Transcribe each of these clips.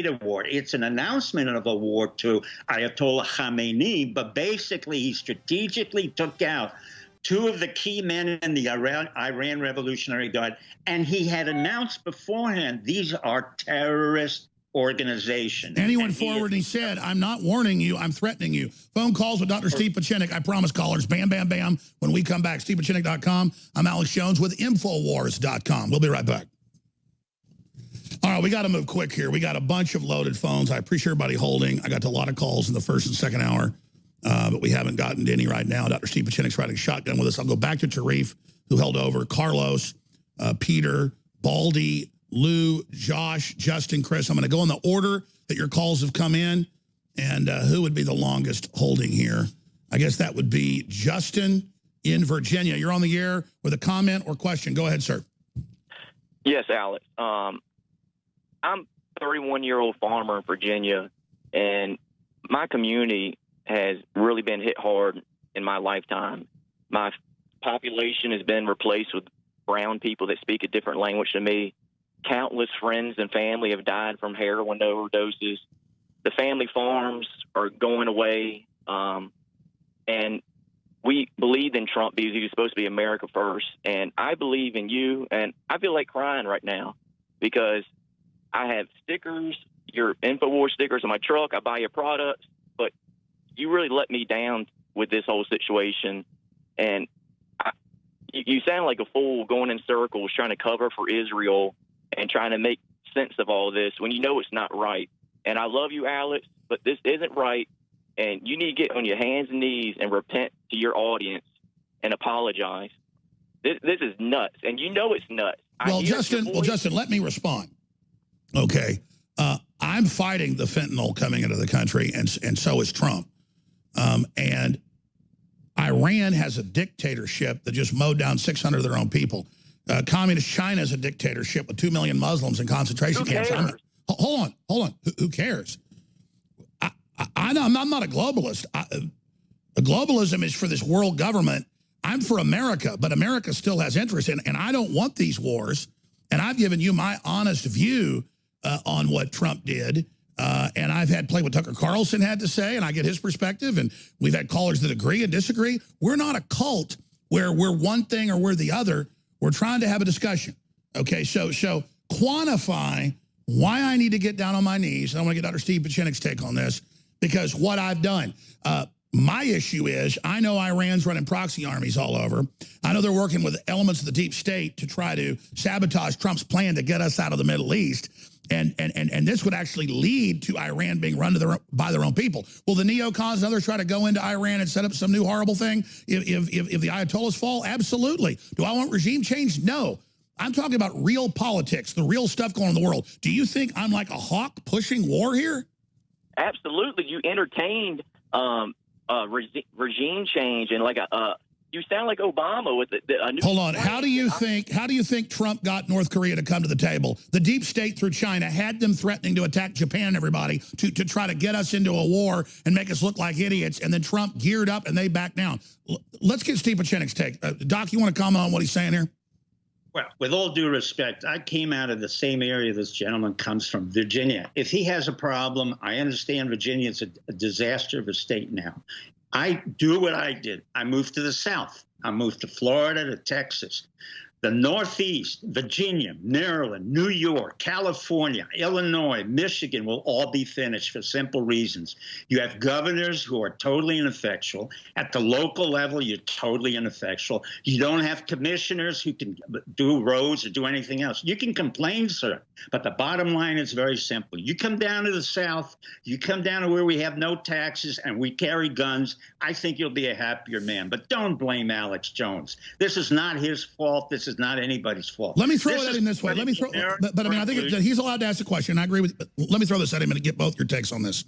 a war. It's an announcement of a war to Ayatollah Khamenei, but basically he strategically took out two of the key men in the Iran Revolutionary Guard, and he had announced beforehand, these are terrorist organizations. And he went forward and he said, I'm not warning you, I'm threatening you. Phone calls with Dr. Steve Pieczenik. I promise, callers. Bam, bam, bam. When we come back, stevepieczenik.com. I'm Alex Jones with Infowars.com. We'll be right back. All right, we got to move quick here. We got a bunch of loaded phones. I appreciate everybody holding. I got a lot of calls in the first and second hour. But we haven't gotten to any right now. Dr. Steve Pieczenik's riding shotgun with us. I'll go back to Tarif, who held over, Carlos, Peter, Baldy, Lou, Josh, Justin, Chris. I'm going to go in the order that your calls have come in. And who would be the longest holding here? I guess that would be Justin in Virginia. You're on the air with a comment or question. Go ahead, sir. Yes, Alex. I'm a 31-year-old farmer in Virginia, and my community has really been hit hard in my lifetime. My population has been replaced with brown people that speak a different language to me. Countless friends and family have died from heroin overdoses. The family farms are going away. And we believed in Trump because he was supposed to be America first. And I believe in you, and I feel like crying right now because I have stickers, your InfoWars stickers on my truck. I buy your products, but you really let me down with this whole situation. And you sound like a fool going in circles trying to cover for Israel and trying to make sense of all this when you know it's not right. And I love you, Alex, but this isn't right. And you need to get on your hands and knees and repent to your audience and apologize. This is nuts, and you know it's nuts. Well, Justin, let me respond. Okay. I'm fighting the fentanyl coming into the country, and so is Trump. And Iran has a dictatorship that just mowed down 600 of their own people. Communist China is a dictatorship with 2 million Muslims in concentration camps. Hold on. Who cares? I'm not a globalist. Globalism is for this world government. I'm for America, but America still has interest in, and I don't want these wars. And I've given you my honest view on what Trump did. And I've had play what Tucker Carlson had to say, and I get his perspective. And we've had callers that agree and disagree. We're not a cult where we're one thing or we're the other. We're trying to have a discussion. Okay, so quantify why I need to get down on my knees. And I want to get Dr. Steve Pieczenik's take on this, because what I've done. My issue is I know Iran's running proxy armies all over. I know they're working with elements of the deep state to try to sabotage Trump's plan to get us out of the Middle East. And this would actually lead to Iran being run by their own people. Will the neocons and others try to go into Iran and set up some new horrible thing if the Ayatollahs fall? Absolutely. Do I want regime change? No. I'm talking about real politics, the real stuff going on in the world. Do you think I'm like a hawk pushing war here? Absolutely. You entertained regime change and like you sound like Obama with a new. Hold on. How do you think Trump got North Korea to come to the table? The deep state through China had them threatening to attack Japan and everybody to try to get us into a war and make us look like idiots. And then Trump geared up and they backed down. Let's get Steve Pieczenik's take. Doc, you want to comment on what he's saying here? Well, with all due respect, I came out of the same area this gentleman comes from, Virginia. If he has a problem, I understand Virginia's a disaster of a state now. I do what I did. I moved to the South. I moved to Florida, to Texas. The Northeast, Virginia, Maryland, New York, California, Illinois, Michigan will all be finished for simple reasons. You have governors who are totally ineffectual. At the local level, you're totally ineffectual. You don't have commissioners who can do roads or do anything else. You can complain, sir, but the bottom line is very simple. You come down to the South, you come down to where we have no taxes and we carry guns, I think you'll be a happier man. But don't blame Alex Jones. This is not his fault. This is not anybody's fault. Let me throw it at him this way. Let me throw, but I mean, I think he's allowed to ask a question. I agree with you. Let me throw this at him and get both your takes on this.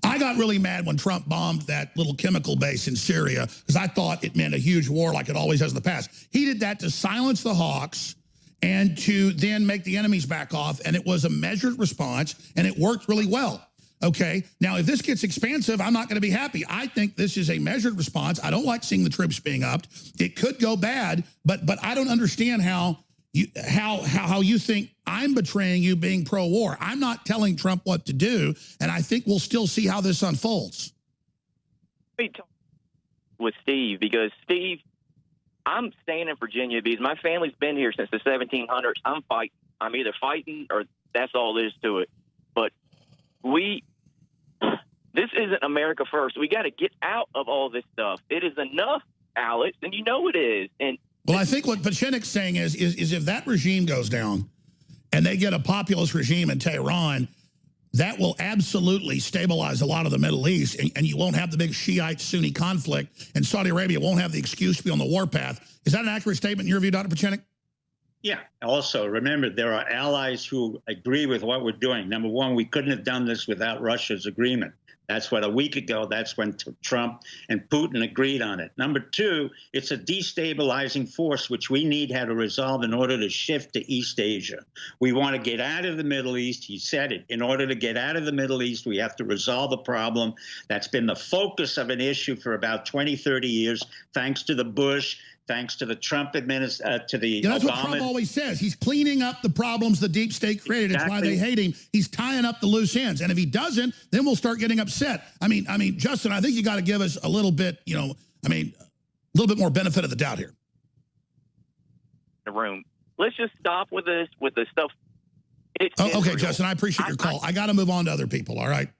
I got really mad when Trump bombed that little chemical base in Syria because I thought it meant a huge war like it always has in the past. He did that to silence the hawks and to then make the enemies back off, and it was a measured response, and it worked really well. Okay, now if this gets expansive, I'm not going to be happy. I think this is a measured response. I don't like seeing the troops being upped. It could go bad, but I don't understand how how you think I'm betraying you being pro-war. I'm not telling Trump what to do, and I think we'll still see how this unfolds. With Steve, because Steve, I'm staying in Virginia because my family's been here since the 1700s. I'm fighting. I'm either fighting or that's all there is to it. But this isn't America first. We got to get out of all this stuff. It is enough, Alex, and you know it is. And well, I think what Pachinik's saying is if that regime goes down and they get a populist regime in Tehran, that will absolutely stabilize a lot of the Middle East, and you won't have the big Shiite-Sunni conflict, and Saudi Arabia won't have the excuse to be on the warpath. Is that an accurate statement in your view, Dr. Pachinik? Yeah. Also, remember, there are allies who agree with what we're doing. Number one, we couldn't have done this without Russia's agreement. That's what a week ago, that's when Trump and Putin agreed on it. Number two, it's a destabilizing force, which we need how to resolve in order to shift to East Asia. We want to get out of the Middle East. He said it. In order to get out of the Middle East, we have to resolve a problem that's been the focus of an issue for about 20, 30 years, thanks to the Bush, thanks to the Trump administration, to the that's Obama. What Trump always says. He's cleaning up the problems the deep state created. Exactly. It's why they hate him. He's tying up the loose ends. And if he doesn't, then we'll start getting upset. I mean, Justin, I think you got to give us a little bit, a little bit more benefit of the doubt here. The room. Let's just stop with this, with the stuff. Okay, Justin, I appreciate your call. I got to move on to other people, all right?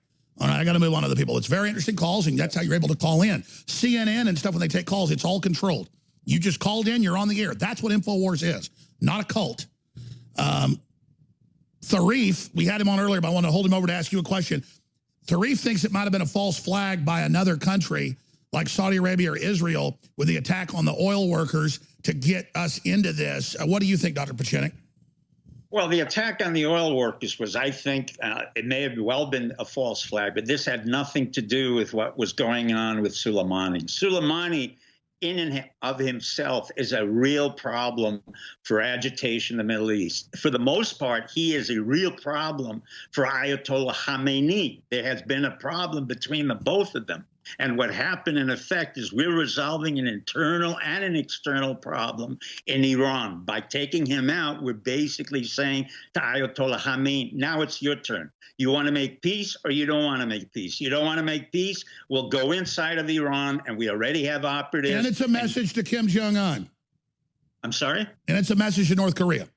All right, I got to move on to other people. It's very interesting calls, and that's how you're able to call in. CNN and stuff, when they take calls, it's all controlled. You just called in, you're on the air. That's what InfoWars is, not a cult. Tharif, we had him on earlier, but I want to hold him over to ask you a question. Tharif thinks it might have been a false flag by another country like Saudi Arabia or Israel with the attack on the oil workers to get us into this. What do you think, Dr. Pachinik? Well, the attack on the oil workers was, I think, it may have well been a false flag, but this had nothing to do with what was going on with Soleimani. Soleimani, in and of himself, is a real problem for agitation in the Middle East. For the most part, he is a real problem for Ayatollah Khamenei. There has been a problem between the both of them. And what happened, in effect, is we're resolving an internal and an external problem in Iran. By taking him out, we're basically saying to Ayatollah Khamenei, now it's your turn. You want to make peace or you don't want to make peace? You don't want to make peace? We'll go inside of Iran, and we already have operatives. And it's a message to Kim Jong-un. I'm sorry? And it's a message to North Korea.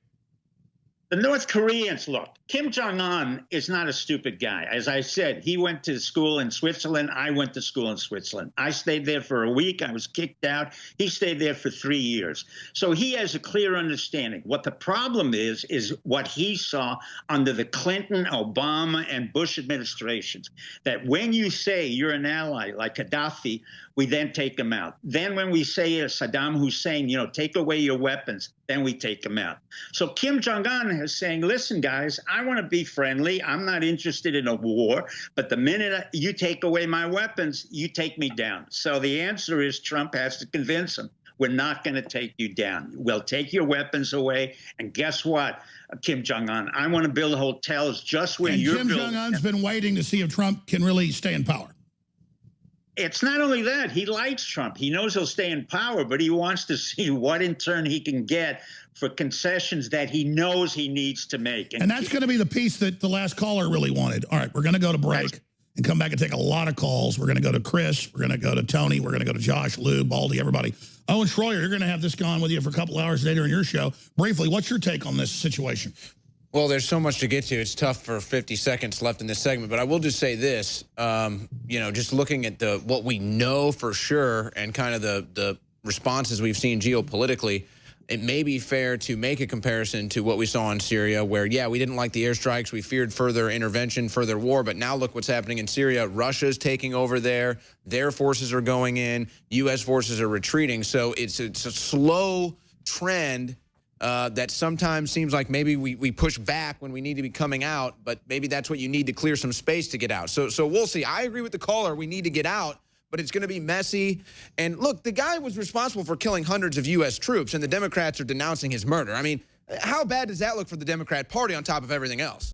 The North Koreans, look, Kim Jong-un is not a stupid guy. As I said, he went to school in Switzerland. I went to school in Switzerland. I stayed there for a week. I was kicked out. He stayed there for 3 years. So he has a clear understanding. What the problem is what he saw under the Clinton, Obama, and Bush administrations, that when you say you're an ally like Gaddafi, we then take him out. Then when we say Saddam Hussein, take away your weapons, then we take him out. So Kim Jong-un is saying, listen, guys, I want to be friendly. I'm not interested in a war. But the minute you take away my weapons, you take me down. So the answer is Trump has to convince him. We're not going to take you down. We'll take your weapons away. And guess what, Kim Jong-un? I want to build hotels just where you're building. Kim Jong-un's been waiting to see if Trump can really stay in power. It's not only that. He likes Trump. He knows he'll stay in power, but he wants to see what in turn he can get for concessions that he knows he needs to make. And that's going to be the piece that the last caller really wanted. All right, we're going to go to break and come back and take a lot of calls. We're going to go to Chris. We're going to go to Tony. We're going to go to Josh, Lou, Baldy, everybody. Owen Schroyer, you're going to have this going with you for a couple hours today during your show. Briefly, what's your take on this situation? Well, there's so much to get to. It's tough for 50 seconds left in this segment, but I will just say this, just looking at what we know for sure and kind of the responses we've seen geopolitically, it may be fair to make a comparison to what we saw in Syria where, yeah, we didn't like the airstrikes. We feared further intervention, further war, but now look what's happening in Syria. Russia's taking over there. Their forces are going in. U.S. forces are retreating. So it's a slow trend that sometimes seems like maybe we push back when we need to be coming out, but maybe that's what you need to clear some space to get out. So we'll see. I agree with the caller. We need to get out, but it's going to be messy. And look, the guy was responsible for killing hundreds of U.S. troops, and the Democrats are denouncing his murder. I mean, how bad does that look for the Democrat Party on top of everything else?